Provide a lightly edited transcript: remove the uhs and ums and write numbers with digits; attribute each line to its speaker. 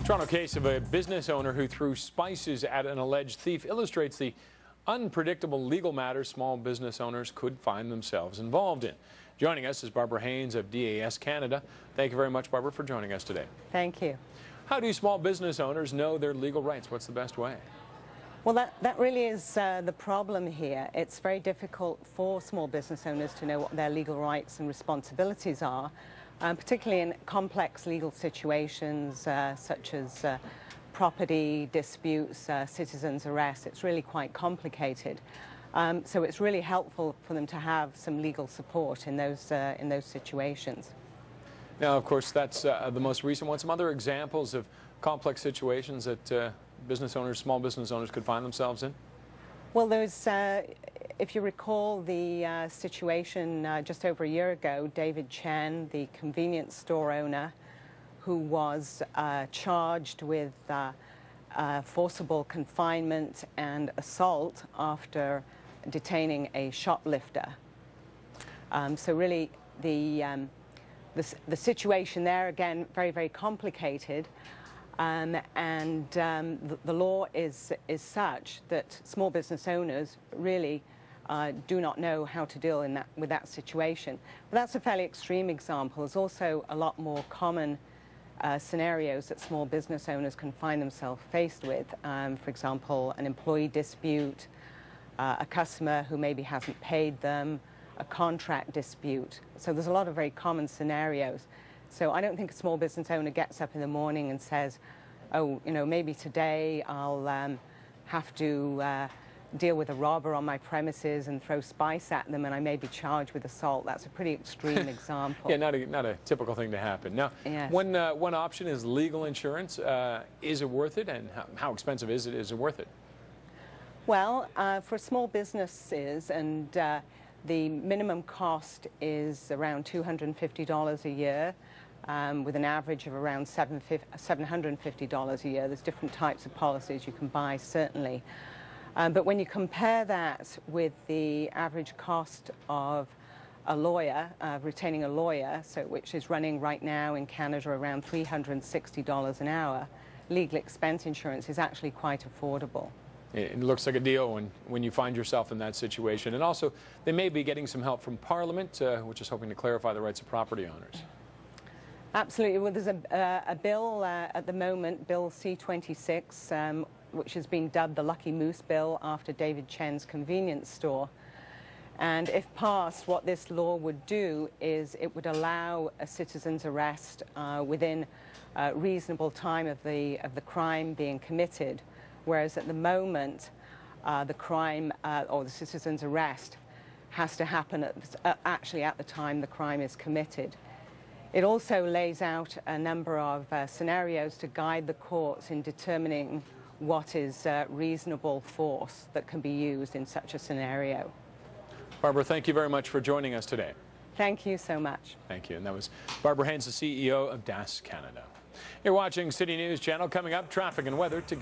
Speaker 1: Toronto case of a business owner who threw spices at an alleged thief illustrates the unpredictable legal matters small business owners could find themselves involved in. Joining us is Barbara Haynes of DAS Canada. Thank you very much, Barbara, for joining us today.
Speaker 2: Thank you.
Speaker 1: How do small business owners know their legal rights? What's the best way?
Speaker 2: Well, that really is the problem here. It's very difficult for small business owners to know what their legal rights and responsibilities are, particularly in complex legal situations such as property disputes, citizens' arrest. It's really quite complicated. So it's really helpful for them to have some legal support in those situations.
Speaker 1: Now, of course, that's the most recent one. Some other examples of complex situations that small business owners could find themselves in?
Speaker 2: Well, there's, if you recall the situation just over a year ago, David Chen, the convenience store owner, who was charged with forcible confinement and assault after detaining a shoplifter. So really, the situation there, again, very, very complicated. The law is such that small business owners really do not know how to deal with that situation. But that's a fairly extreme example. There's also a lot more common scenarios that small business owners can find themselves faced with. For example, an employee dispute, a customer who maybe hasn't paid them, a contract dispute. So there's a lot of very common scenarios. So I don't think a small business owner gets up in the morning and says, oh, you know, maybe today I'll have to deal with a robber on my premises and throw spice at them and I may be charged with assault. That's a pretty extreme example.
Speaker 1: Yeah, not a typical thing to happen. Now,
Speaker 2: yes.
Speaker 1: One option is legal insurance. Is it worth it, and how expensive is it? Is it worth it?
Speaker 2: Well, for small businesses, and the minimum cost is around $250 a year, with an average of around $750 a year. There's different types of policies you can buy, certainly. But when you compare that with the average cost of a lawyer, retaining a lawyer, which is running right now in Canada around $360 an hour, legal expense insurance is actually quite affordable.
Speaker 1: It looks like a deal when you find yourself in that situation. And also, they may be getting some help from Parliament, which is hoping to clarify the rights of property owners.
Speaker 2: Absolutely. Well, there's a bill at the moment, Bill C-26, which has been dubbed the Lucky Moose Bill after David Chen's convenience store. And if passed, what this law would do is it would allow a citizen's arrest within a reasonable time of the crime being committed. Whereas at the moment, the crime or the citizen's arrest has to happen actually at the time the crime is committed. It also lays out a number of scenarios to guide the courts in determining what is reasonable force that can be used in such a scenario.
Speaker 1: Barbara, thank you very much for joining us today.
Speaker 2: Thank you so much.
Speaker 1: Thank you. And that was Barbara Haynes, the CEO of DAS Canada. You're watching City News Channel. Coming up, traffic and weather together.